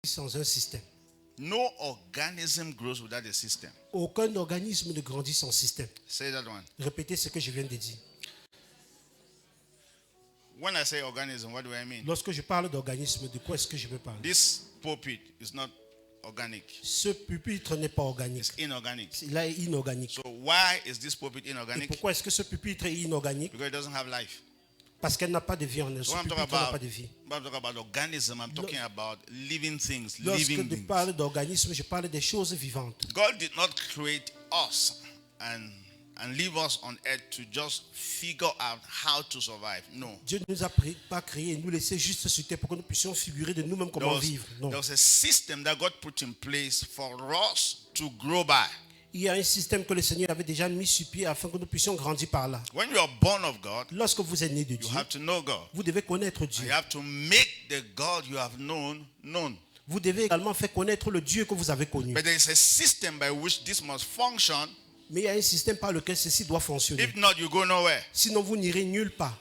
sans un système. No organism grows without a system. Aucun organisme ne grandit sans système. Say that one. Répétez ce que je viens de dire. When I say organism, what do I mean? Lorsque je parle d'organisme, de quoi est-ce que je veux parler? This pulpit is not organic. Ce pupitre n'est pas organique. It's inorganic. Il est inorganique. So why is this pulpit Et inorganic? pourquoi est-ce que ce pupitre est inorganique? Because it doesn't have life. Parce qu'elle n'a pas de vie en elle. Ce So when I'm pupitre talking n'a pas de vie. about organism, I'm talking about living things, Lorsque living je things. parle d'organisme, je parle des choses vivantes. God did not create us and leave us on earth to just figure out how to survive. No. Dieu ne nous a pas créé et nous laisser juste sur terre pour que nous puissions figurer de nous-mêmes comment vivre. Non. There was a system that God put in place for us to grow by. Il y a un système que le Seigneur avait déjà mis sur pied afin que nous puissions grandir par là. When you are born of God, Lorsque vous êtes né de you Dieu, have to know God. vous devez connaître And Dieu. you have to make the God you have known. Vous devez également faire connaître le Dieu que vous avez connu. But there is a system by which this must function. Mais il y a un système par lequel ceci doit fonctionner. If not, you go nowhere. Sinon, vous n'irez nulle part.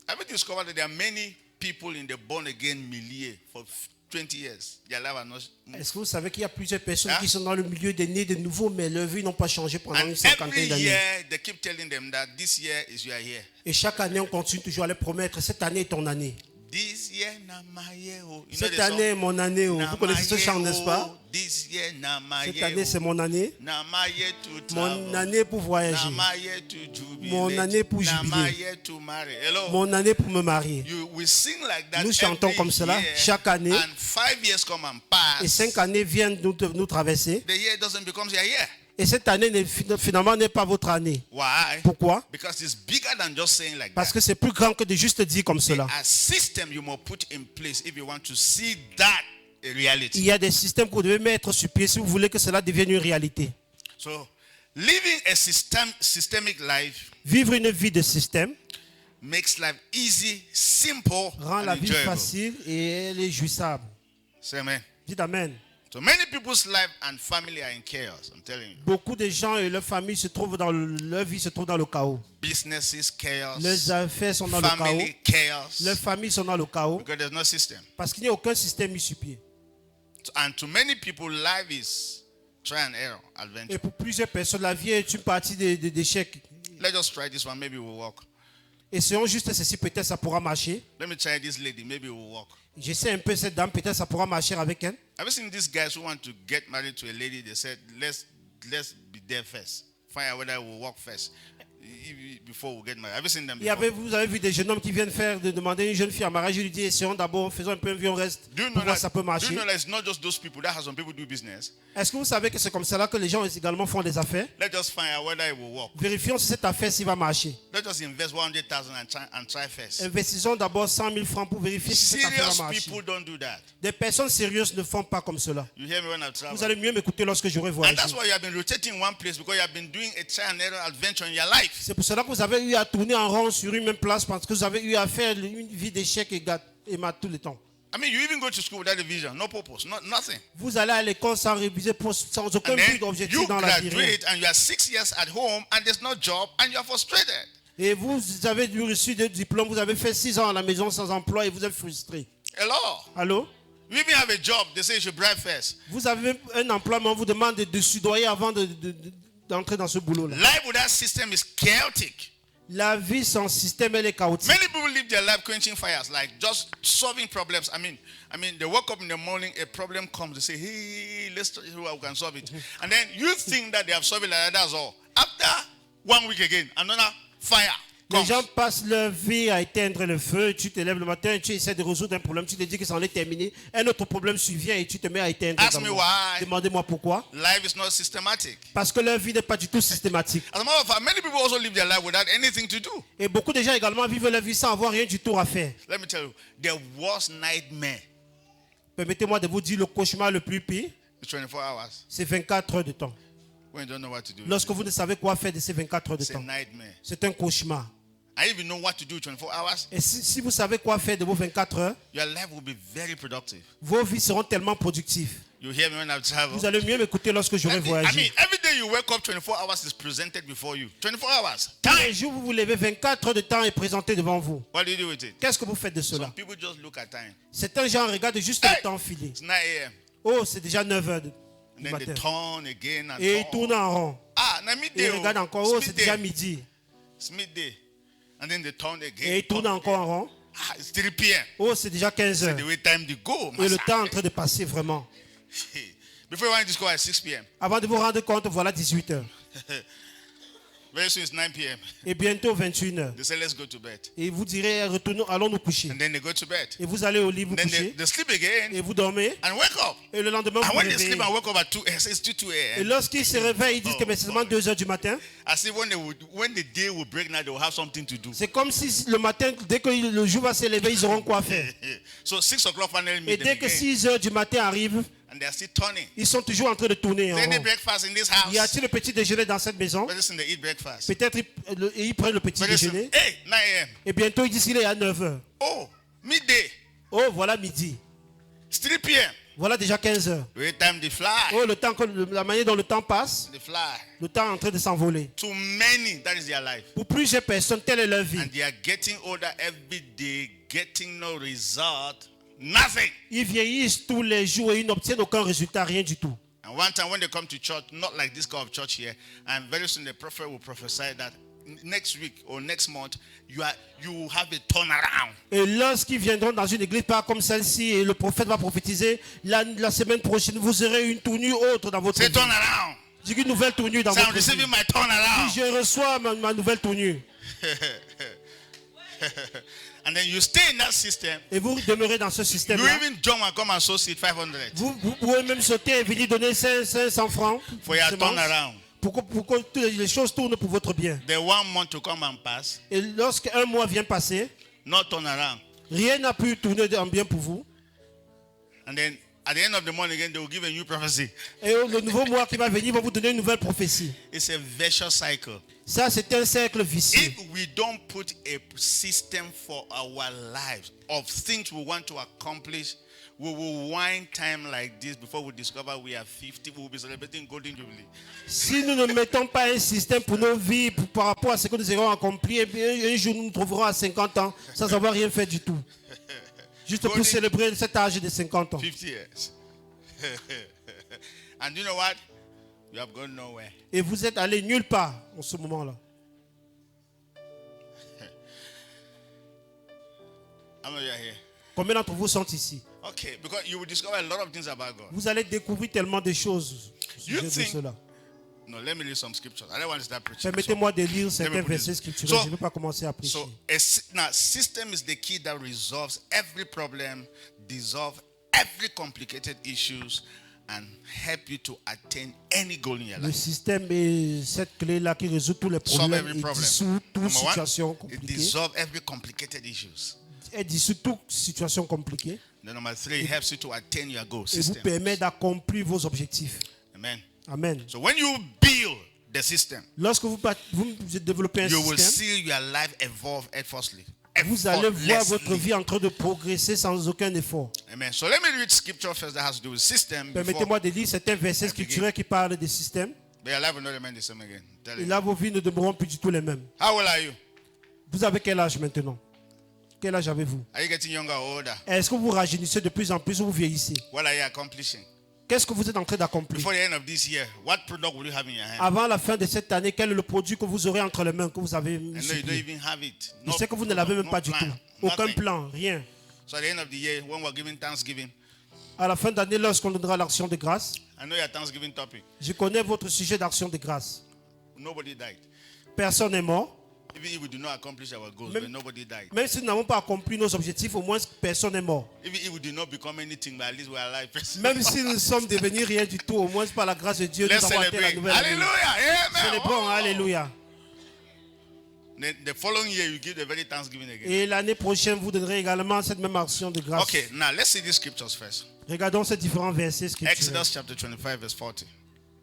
Have you discovered that there are many people in the born again milieu for 20 years? Their life are not. Est-ce que vous savez qu'il y a plusieurs personnes Hein? qui sont dans le milieu des nés de nouveau, mais leurs vies n'ont pas changé pendant And une every cinquantaine d'années? year they keep telling them that this year is your year. Et chaque année, on continue toujours à les promettre, cette année est ton année. This year na my year. You know Cette the année est song? mon année. Na Vous connaissez ce my chant, year, n'est-ce pas? oh. This year na my Cette year. année, c'est Oh. mon année. Na my year to Mon travel. année pour Na voyager. my year to jubilate. Mon année pour Na jubiler. my year to marry. Hello. Mon année pour me marier. We sing like that. Nous chantons every comme cela year, chaque année. And 5 years come and pass. Et 5 années viennent nous traverser. The year doesn't become your year. Et cette année, finalement, n'est pas votre année. Why? Pourquoi? Because it's bigger than just saying like Parce that. que c'est plus grand que de juste dire comme cela. A system you must put in place if you want to see that a Il reality. y a des systèmes que vous devez mettre sur pied si vous voulez que cela devienne une réalité. So, living a systemic life Vivre une vie de système makes life easy, simple, rend la and vie enjoyable. facile et elle est jouissable. Say amen. Dites Amen. So many people's life and family are in chaos. I'm telling you. Beaucoup de gens et leur famille se trouvent leur vie se trouve dans le chaos. Businesses chaos. Leurs affaires sont dans le chaos. Family chaos. Leurs familles sont dans le chaos Because there's no system. parce qu'il n'y a aucun système mis sur pied. And to many people, life is try and error, Et adventure. pour plusieurs personnes, la vie est une partie d'échecs. Let's just try this one. Maybe it will work. Essayons juste ceci, peut-être ça pourra marcher. Let me try this lady. Maybe it will work. J'essaie un peu cette dame, peut-être ça pourra marcher avec elle. Have you seen these guys who want to get married to a lady? They said, let's be there first. Find out whether it will work first before we get married. Have you seen them before? Vous avez vu des jeunes hommes qui viennent demander une jeune fille en mariage. Je lui dis, essayons d'abord, faisons un peu un vieux reste Do you pour know voir si ça peut that marcher. it's not just those people? That has some people do business. Est-ce que vous savez que c'est comme cela que les gens également font des affaires? Let's just find out whether it will work. Vérifions si cette affaire s'il va marcher. Let's just invest 100,000 and try first. Investissons d'abord 100 000 francs pour vérifier si cette affaire Serious va marcher. people don't do that. Des personnes sérieuses ne font pas comme cela. You hear me when I Vous travel? allez mieux m'écouter lorsque j'aurai And voyagé. that's why you have been rotating in one place, because you have been doing a try and error adventure in your life. C'est pour cela que vous avez eu à tourner en rond sur une même place parce que vous avez eu à faire une vie d'échec et mat tout le temps. I mean, you even go to school without a vision, no purpose, nothing. Vous allez à l'école sans réviser, sans aucun And then but d'objectif you dans la vie. graduate and you are 6 years at home and there's no job and you are frustrated. Et vous avez reçu des diplômes, vous avez fait 6 ans à la maison sans emploi et vous êtes frustré. Hello? Allô? You even have a job, they say you should bribe first. Vous avez un emploi, mais on vous demande de soudoyer avant d'entrer dans ce boulot-là. Life without system is chaotic. La vie sans système, elle est chaotique. Many people live their life quenching fires, like just solving problems. I mean, they wake up in the morning, a problem comes, they say, hey, let's see how we can solve it. And then you think that they have solved it like that, that's all. After 1 week again, another fire Les comes. gens passent leur vie à éteindre le feu. Tu te lèves le matin, tu essaies de résoudre un problème, tu te dis que ça en est terminé. Un autre problème survient et tu te mets à éteindre. Ask me why. Demandez-moi pourquoi. Life is not systematic. Parce que leur vie n'est pas du tout systématique. As a matter of fact, many people also live their life without anything to do. Et beaucoup de gens également vivent leur vie sans avoir rien du tout à faire. Let me tell you, the worst nightmare Permettez-moi de vous dire le cauchemar le plus pire, is 24 hours c'est 24 heures de temps. when you don't know what to do. Lorsque vous ne savez quoi faire de ces 24 heures de It's a temps, nightmare. c'est un cauchemar. I even know what to do 24 hours. Et si vous savez quoi faire de vos 24 heures, Your life will be very productive. vos vies seront tellement productives. You hear me when I travel? Vous allez mieux m'écouter lorsque j'aurai I voyagé. mean, every day day you wake up, 24 hours is presented before you. 24 hours. Tous les Time. jours, vous vous levez, 24 heures de temps est présenté devant vous. What do you do with it? Qu'est-ce que vous faites de cela? Some people just look at time. Certains gens regardent juste Hey! le temps filer. It's 9 a.m. Oh, c'est déjà 9 heures du And then matin. they turn again and Et ils turn. tournent en rond. Ah, now Et midday. ils regardent encore. Oh, It's c'est déjà midday. midi. It's midday. And then they turn again. Et ils tournent turn encore again. en rond. Ah, it's 3 p.m. Oh, c'est déjà 15 heures. The way time to go. Et le Master. temps est en train de passer vraiment. Before you want to discover at 6 p.m. Avant de vous rendre compte, voilà 18 heures. Very soon it's 9 p.m. Et bientôt 21 heures. They say, let's go to bed. Et vous direz, retournons, allons nous coucher. And then they go to bed. Et vous allez au lit vous Then coucher. they sleep again Et vous dormez. and wake up. Et le lendemain, And vous vous when they réveillez. sleep and wake up at 2, it's still 2 Et a.m. lorsqu'ils se réveillent, ils disent que mais c'est seulement 2 heures du matin. As if when the day will break now, they will have something to do. C'est comme si le matin, dès que le jour va se lever, ils auront quoi faire. So 6 o'clock finally Et meet them dès que again. 6 heures du matin arrivent, And they are still turning. ils sont toujours en train de tourner en Is there any rond. breakfast in this Y house? a-t-il le petit déjeuner dans cette maison? Very soon they eat breakfast. Peut-être ils prennent le petit Very soon, déjeuner. hey, 9 a.m. Et bientôt, ils disent qu'il est à 9 heures. Oh, midday. Oh, voilà midi. It's 3 p.m. Voilà déjà 15 heures. The way time they fly. Oh, le temps, la manière dont le temps passe, They fly. le temps est en train de s'envoler. To many, that is their life. Pour plusieurs personnes, telle est leur vie. And they are getting older every day, getting no result, nothing. Ils vieillissent tous les jours et ils n'obtiennent aucun résultat, rien du tout. And one time when they come to church, not like this kind of church here, and very soon the prophet will prophesy that next week or next month you will have a turnaround. Et lorsqu'ils viendront dans une église pas comme celle-ci et le prophète va prophétiser, la semaine prochaine, vous aurez une tournure autre dans votre Say vie. turnaround. Dis une nouvelle tournure dans Say I'm votre vie. receiving my turnaround. Je reçois ma nouvelle tournure. And then you stay in that system. Et vous demeurez dans ce You système-là. even jump and come and sow seed 500 Vous pouvez même sauter et venir donner 500 francs for your semences, turnaround. pour que toutes les choses tournent pour votre bien. The 1 month to come and pass, Et lorsqu'un mois vient passer, not turnaround. rien n'a pu tourner en bien pour vous. And then at the end of the month again, they will give a new prophecy. Et le nouveau mois qui va venir va vous donner une nouvelle prophétie. It's a vicious cycle. Ça, c'est un cercle vicieux. If we don't put a system for our lives of things we want to accomplish, we will wind time like this before we discover we are 50. We will be celebrating Golden Jubilee. Si nous ne mettons pas un système pour nos vies par rapport à ce que nous aurons accompli, eh bien, un jour nous nous trouverons à 50 ans sans avoir rien fait du tout. Juste pour célébrer cet âge de 50 ans. 50 years. And you know what? You have gone nowhere. Et vous êtes allé nulle part en ce moment-là. How many are here? Combien d'entre vous sont ici? Okay, because you will discover a lot of things about God. Vous allez découvrir tellement de choses au You sujet de think- cela. No, let me read some scriptures. I don't want to start preaching. Permettez-moi de lire Let me certains put versets this. scripturels. So- Je ne vais pas commencer à prêcher. So, now, system is the key that resolves every problem, dissolve every complicated issues, and help you to attain any goal in your Le life. système est cette clé-là qui résout tous les Solve problèmes every et problem. dissout toute Number situation one, it compliquée. dissolves every complicated issues. Et dissout toute situation compliquée. Then number 3, it helps you to attain your goal Et vous system. permet d'accomplir vos objectifs. Amen. Amen. So when you build the system, Lorsque vous développez un you will système, see your life evolve effortlessly. vous allez voir votre Effortlessly. vie en train de progresser sans aucun effort. Amen. So let me read scripture first that has to do with system. Before, Permettez-moi de lire certains versets I scripturels qui parlent des systèmes. but your life will not remain the same again. Tell Et you. là, vos vies ne demeureront plus du tout les mêmes. How old are you? Vous avez quel âge maintenant? Quel âge avez-vous? Are you getting younger or older? Est-ce que vous rajeunissez de plus en plus ou vous vieillissez? What are you accomplishing? Qu'est-ce que vous êtes en train d'accomplir? Before the end of this year, what product will you have in your hand? Avant la fin de cette année, quel est le produit que vous aurez entre les mains, que vous avez I know you don't multiplié? even have it. Je sais que vous ne l'avez même no pas du plan, tout. Aucun nothing. plan, rien. So at the end of the year, when we're giving Thanksgiving, À la fin d'année, lorsqu'on donnera l'action de grâce, I know your Thanksgiving topic. je connais votre sujet d'action de grâce. Nobody died. Personne n'est mort. Even if we do not accomplish our goals, Même- but nobody died. Même si nous n'avons pas accompli nos objectifs, au moins personne n'est mort. Even if we do not become anything, but at least we're alive. Même si nous sommes devenus rien du tout, au moins par la grâce de Dieu, Let's nous avons atteint la celebrate. nouvelle année. Hallelujah. Amen. Célébrons, Oh. alléluia. Then the following year, you give the very Thanksgiving again. Et l'année prochaine, vous donnerez également cette même action de grâce. Okay, now let's see these scriptures first. Regardons ces différents versets scripturels. Exodus chapter 25, verse 40.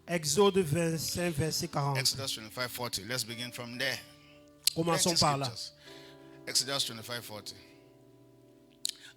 Exode 25, verset 40. Exodus 25, 40. Let's begin from there. Commençons Plenty par là. scriptures. Exodus 25, 40.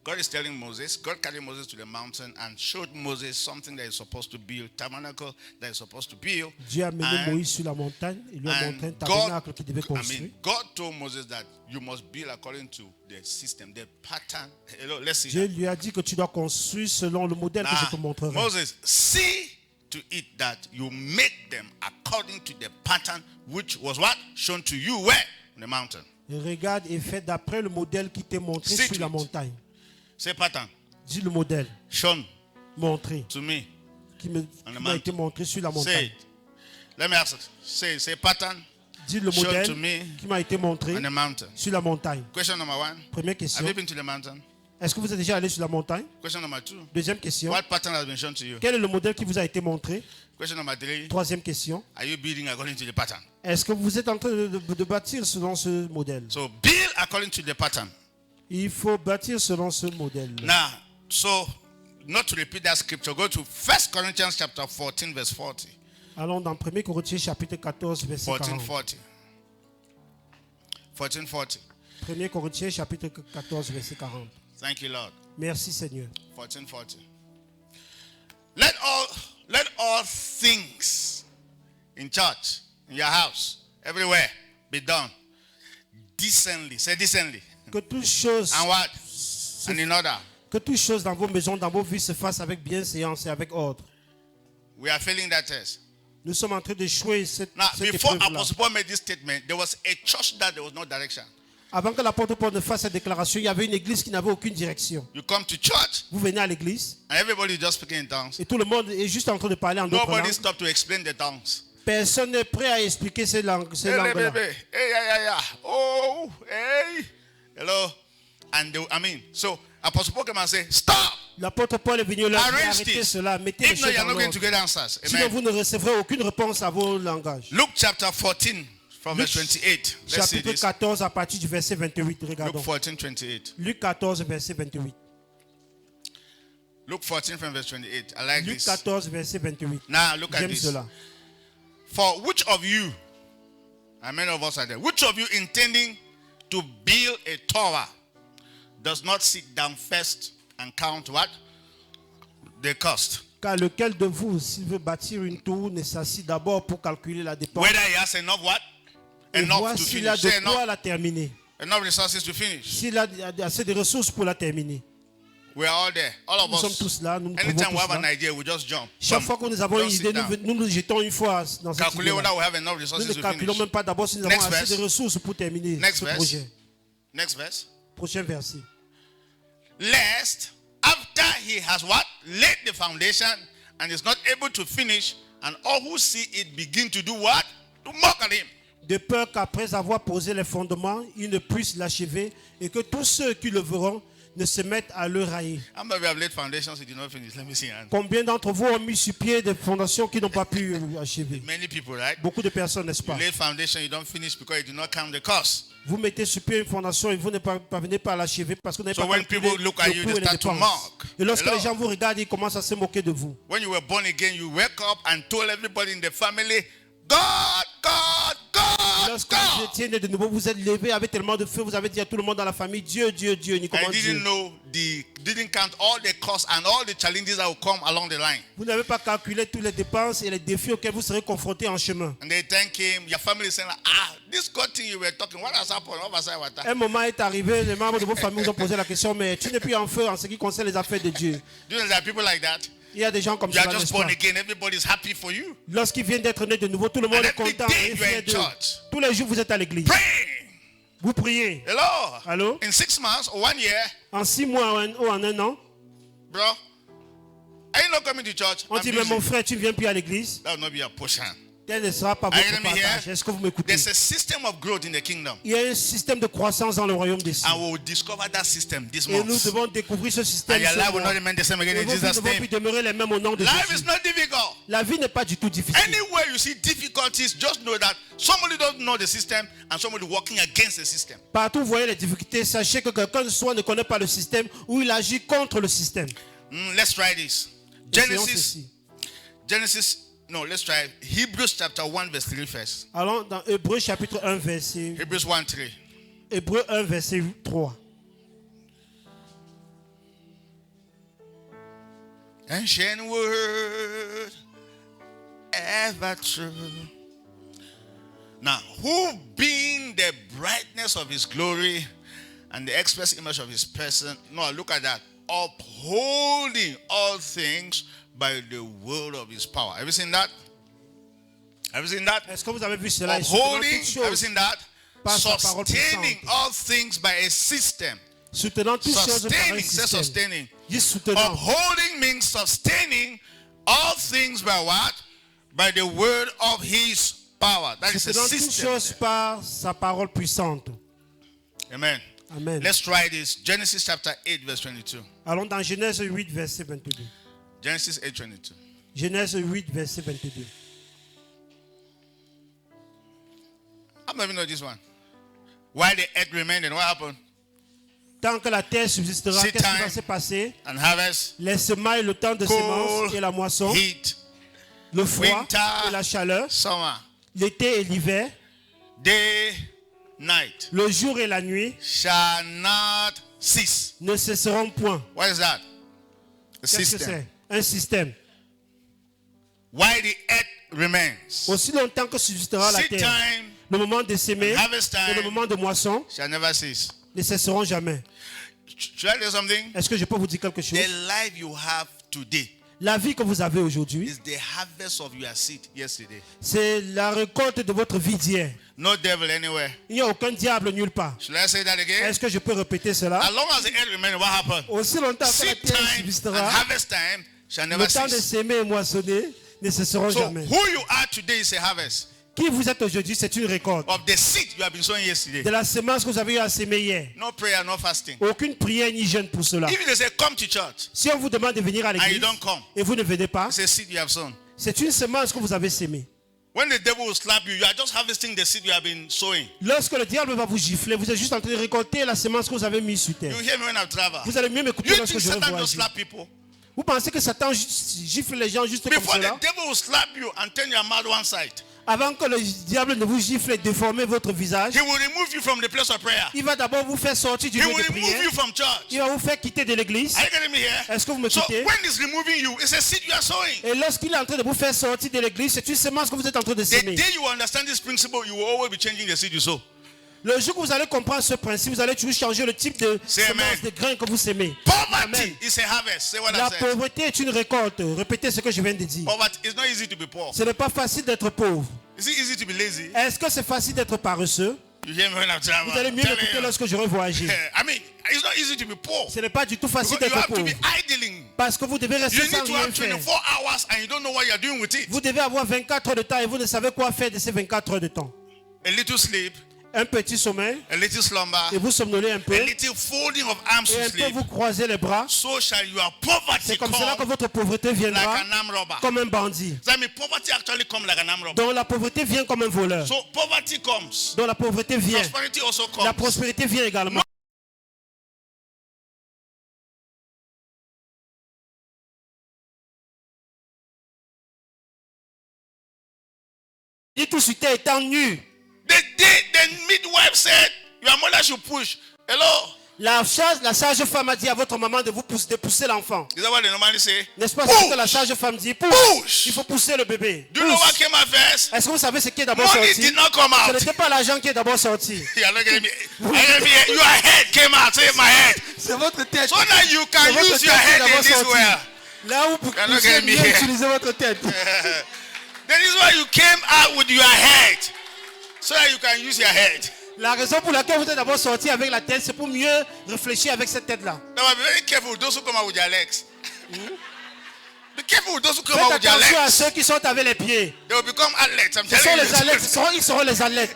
God is telling Moses, God carried Moses to the mountain and showed Moses something that he's supposed to build, tabernacle that he's supposed to build. Dieu a mené Moïse sur la montagne et lui a montré un tabernacle qu'il devait construire. God told Moses that you must build according to the system, the pattern. Hello, let's see. Dieu lui a dit que tu dois construire selon le modèle que je te montrerai. Moses, see to it that you make them according to the pattern which was what? Shown to you where? On the mountain. Et regarde et fais d'après le modèle qui t'est montré sur la montagne. Say pattern. Dis le modèle. Shown. Montré. To me. Qui m'a été montré sur la montagne. Say it. Let me ask it. Say pattern. Dis le modèle qui m'a été montré on the mountain. Sur la montagne. Question number 1. Première question. Have you been to the mountain? Est-ce que vous êtes déjà allé sur la montagne? Question number 2. Deuxième question. What pattern has been shown to you? Quel est le modèle qui vous a été montré? Question number 3. Troisième question. Are you building according to the pattern? Est-ce que vous êtes en train de bâtir selon ce modèle? So build according to the pattern. Il faut bâtir selon ce modèle. Now, so not to repeat that scripture, go to 1 Corinthians chapter 14 verse 40. Allons dans 1 Corinthiens chapitre 14 verset 40. 14:40. 1 Corinthiens chapitre 14 verset 40. Thank you, Lord. Merci Seigneur. 14:40. Let all things in church, in your house, everywhere be done decently. Say decently. Que toutes choses And what? And in order. Que toutes choses dans vos maisons, dans vos vies se fassent avec bienséance et avec ordre. We are failing that test. Nous sommes en train d'échouer cette Now, before épreuve-là. Apostle Paul made this statement, there was a church that there was no direction. Avant que l'apôtre Paul ne fasse cette déclaration, il y avait une église qui n'avait aucune direction. You come to church, Vous venez à l'église and everybody is just speaking in tongues. et tout le monde est juste en train de parler en d'autres Nobody langues. stopped to explain the tongues. Personne n'est prêt à expliquer ces langues-là. Hey, baby. Hey, yeah. Oh, hey. Hello. And so Apostle Paul came and say, stop. L'apôtre Paul est venu leur dire, Arrange arrêtez this. cela, mettez les If not, choses you're en not going to ordre. get answers. Sinon, Amen. vous ne recevrez aucune réponse à vos langages. Luke chapter 14 from verse 28. Let's see Chapitre this. 14 à partir du verset 28. Luke Regardons. 14:28. Luc 14, verset 28. Luke 14 from verse 28. I like Luc this. 14, verset 28. Now look at J'aime this. cela. For which of you, and many of us are there, which of you intending to build a tower does not sit down first and count what? The cost. Car lequel de vous, s'il veut bâtir une tour, ne s'assit d'abord pour calculer la dépense Whether he has enough what? et Enough voir to s'il a finish. Say de quoi enough, la terminer. enough resources to finish. S'il a assez de ressources pour la terminer. We are all there. All of Nous sommes us. tous là, nous nous trouvons Anytime we tous have an là. idea, we just jump. Chaque fois que nous avons une Don't sit idée, down. nous nous jetons une fois dans cette Calculate whether idée. we have enough Nous resources ne to calculons finish. même pas d'abord si nous Next avons assez de verse. ressources pour terminer Next ce verse. projet. Next verse. Prochain verset. Lest after he has what? Laid the foundation and is not able to finish, and all who see it begin to do what? To mock at him. De peur qu'après avoir posé les fondements, il ne puisse l'achever et que tous ceux qui le verront ne se mettent à le railler. How many of you have laid foundations you did not finish? Let me see your hand. Combien d'entre vous ont mis sur pied des fondations qui n'ont pas pu achever? Many people, right? Beaucoup de personnes, n'est-ce pas? You lay foundation, you don't finish because you did not count the cost. Vous mettez sur pied une fondation et vous ne parvenez pas à l'achever parce que vous n'avez So pas when calculé people look at le you, coût they et les start to dépenses. mock. Et lorsque Hello? les gens vous regardent, ils commencent à se moquer de vous. When you were born again, you wake up and told everybody in the family, God, God, God, Lorsque vous God. étiez né de nouveau, vous êtes levé avec tellement de feu, vous avez dit à tout le monde dans la famille, Dieu, Dieu, Dieu, ni comment And Dieu. didn't count all the costs and all the challenges that will come along the line. Vous n'avez pas calculé toutes les dépenses et les défis auxquels vous serez confrontés en chemin. And they thank him. Your family is saying, this God thing you were talking, what has happened? What was I? Un moment est arrivé, les membres de vos familles vous ont posé la question, mais tu n'es plus en feu en ce qui concerne les affaires de Dieu. Do you know there are people like that? Il y a des gens comme You ça, are just n'est-ce born pas? again. Everybody's happy for you. Lorsqu'ils viennent d'être nés de nouveau, tout le monde And est every content day et you are fier in d'eux. church. Tous les jours, vous êtes à l'église. Praying. Vous priez. Hello. Allô? In 6 months or 1 year, En 6 mois ou en 1 an, bro, are you not coming to church? on I'm dit, mais busy. mon frère, tu ne viens plus à l'église. That will not be a portion. Tel ne sera pas Are you votre letting me partage. hear? Est-ce que vous m'écoutez? There's a system of growth in the kingdom. Il y a un système de croissance dans le royaume des cieux. And we will discover that system this Et nous month. devons découvrir ce système. And your ce life will mois. not remain the same again Et in vos vies Jesus' ne vont plus name. demeurer les mêmes au nom de Life Jésus. is not difficult. La vie n'est pas du tout difficile. Anywhere you see difficulties, just know that somebody doesn't know the system and somebody working against the system. Partout où vous voyez les difficultés, sachez que quelqu'un soit ne connaît pas le système ou il agit contre le système. Let's try this. Essayons ceci. Let's try Hebrews chapter 1 verse 3 first. Allons dans Hébreux chapitre 1 verset Hebrews 1:3. Hébreux 1 verset 3. Ancient word, ever true. Now, who being the brightness of his glory and the express image of his person, no, look at that, upholding all things by the word of his power. Have you seen that? Have you seen that? Est-ce que vous avez vu cela? Upholding, have you seen that? Par sa parole Sustaining puissante. all things by a system. Soutenant toutes choses par un Sustaining, say système. sustaining. Dis soutenant. Upholding means sustaining all things by what? By the word of his power. That is a Soutenant toutes system. choses par sa parole puissante. Amen. Amen. Let's try this. Genesis chapter 8, verse 22. Allons dans Genèse 8, verset 22. Genesis 8, 22. Genèse 8, verset 22. How many of you know this one? Why the earth remained and what happened? Tant que la terre subsistera, Seed qu'est-ce qui time va se passer? and harvest, Les semailles, le temps de cold, sémence et la moisson, heat, le froid winter, et la chaleur, summer, l'été et l'hiver, day, night le jour et la nuit shall not cease. ne cesseront point. What is that? A Qu'est-ce que system. c'est? Un système. Why the earth remains. Aussi longtemps que subsistera la Seed terre, time, le moment de s'aimer harvest et le time moment de moisson shall never cease. ne cesseront jamais. Should I tell you something? Est-ce que je peux vous dire quelque chose? The life you have today La vie que vous avez aujourd'hui, is the harvest of your seed yesterday. c'est la récolte de votre vie d'hier. No devil anywhere. Il n'y a aucun diable nulle part. Should I say that again? Est-ce que je peux répéter cela? As long as the earth remains, what happened? Aussi longtemps que la Seed terre time and subsistera, harvest time shall never le temps de cease. s'aimer et moissonner ne cesseront So jamais. who you are today is a harvest Qui vous êtes aujourd'hui, c'est une récolte of the seed you have been sowing yesterday. de la semence que vous avez eu à s'aimer hier. No prayer, no fasting. Aucune prière ni jeûne pour cela. If they say come to church Si on vous demande de venir à and you l'église don't come, et vous ne venez pas, it's a seed you have sown. c'est une semence que vous avez sémée. When the devil will slap you, you are just harvesting the seed you have been sowing. Lorsque le diable va vous gifler, vous êtes juste en train de récolter la semence que vous avez mise sur terre. You hear me when I travel. Vous allez mieux m'écouter You lorsque think je vais Satan vous just agir. slap people? Vous pensez que Satan gifle les gens juste comme Before cela? the devil will slap you and turn your mouth one side, Avant que le diable ne vous gifle et déforme votre visage, he will remove you from the place of prayer. il va d'abord vous faire sortir du He lieu will de remove prière. you from church. Il va vous faire quitter de l'église. Are you getting me here? Est-ce que vous me So quittez? when he's removing you, it's a seed you are sowing. Et lorsqu'il est en train de vous faire sortir de l'église, c'est une semence que vous êtes en train de The s'aimer. day you understand this principle, you will always be changing the seed you sow. Le jour que vous allez comprendre ce principe, vous allez toujours changer le type de Say amen. semence, de grain que vous sémez. Poverty Amen. is a harvest. Say what I La said. pauvreté est une récolte. Répétez ce que je viens de dire. Poverty, it's not easy to be poor. Ce n'est pas facile d'être pauvre. Is it easy to be lazy? Est-ce que c'est facile d'être paresseux? You hear me when I'm traveling? Vous allez mieux m'écouter lorsque je vais voyager. I mean, it's not easy to be poor. Ce n'est pas du tout facile Because you d'être have to pauvre. be idling. Parce que vous devez You rester sans need to rien have faire. 24 hours and you don't know what you're doing with it. Vous devez avoir 24 heures de temps et vous ne savez quoi faire de ces 24 heures de temps. A little sleep, Un petit sommeil a little slumber, et vous somnolez un peu. a little folding of arms Et to un peu sleep. vous croisez les bras. So shall your poverty C'est comme cela que come votre pauvreté like viendra an arm robber. comme un bandit. So I mean, poverty actually come like an arm robber. Donc la pauvreté vient comme un voleur. So poverty comes. Donc la pauvreté vient. Prosperity also La comes. prospérité vient également. Dit tout sur terre étant nu. The day the midwife said, your mother should push. Hello? La sage-femme a dit à votre maman de pousser l'enfant. Is that what they normally say? N'est-ce pas Push. ce que la sage-femme dit? Pousse. Push. Il faut pousser le bébé. Do you know what Pousse. came out first? Est-ce que vous savez ce qui est d'abord Money sorti? did not come Ce out. n'était pas l'argent qui est d'abord sorti. You are not getting me. Are you getting me? Your head came out. Say my head. C'est votre tête. So that you can C'est votre use your tête qui est head in d'abord this sortie. way. Là où vous You're not pouvez getting me mieux here. utiliser votre tête. That is why you came out with your head. So that you can use your head. La raison pour laquelle vous êtes d'abord sorti avec la tête, c'est pour mieux réfléchir avec cette tête-là. Now be very careful with those who come out with their legs. Be careful with those who come Faites out with their attention à legs. ceux qui sont avec les pieds. They will become athletes. I'm Ce sont telling les athlètes, you. ils seront les athlètes.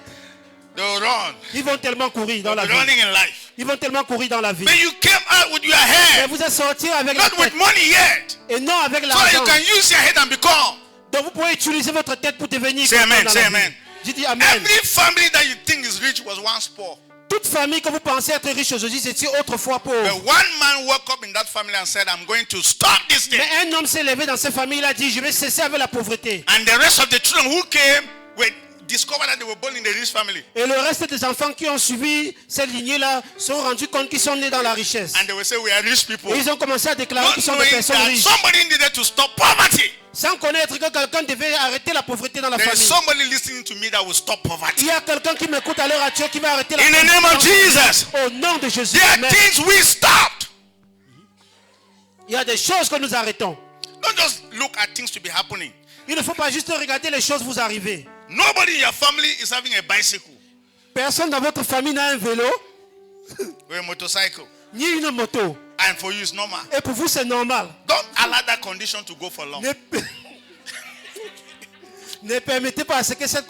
They will run. Ils vont tellement courir dans They'll la be vie. running in life. Ils vont tellement courir dans la vie. But you came out with your Mais head, vous êtes sorti avec la not tête with money yet. et non avec So that l'argent. you can use your head and become. Donc vous pouvez utiliser votre tête pour devenir Say quelqu'un amen, dans say la vie. amen. J'ai dit amen. Every family that you think is rich was once poor. Toute famille que vous pensez être riche aujourd'hui, c'était autrefois But pauvre. one man woke up in that family and said, I'm going to stop this thing. Mais un homme s'est levé dans cette famille, il a dit, je vais cesser avec la pauvreté. And the rest of the children who came with discovered that they were born in the rich family. Et le reste des enfants qui ont suivi cette lignée-là se sont rendus compte qu'ils sont nés dans la richesse. And they will say, we are rich people. Et ils ont commencé à déclarer Not qu'ils sont des knowing personnes that riches. somebody needed to stop poverty. Sans connaître que quelqu'un devait arrêter la pauvreté dans la There is famille. somebody listening to me that will stop Il poverty. y a quelqu'un qui m'écoute à l'heure actuelle qui va arrêter la In the pauvreté. name of Jesus. Au nom de Jésus. There are Amen. things we stopped. Il y a des choses que nous arrêtons. Don't just look at things to be happening. Il ne faut pas juste regarder les choses vous arriver. Nobody in your family is having a bicycle Personne dans votre famille n'a un vélo, or a motorcycle. ni une moto. And for you, it's normal. Et pour vous, c'est normal. Don't allow that condition to go for long. Ne permettez pas à ce que cette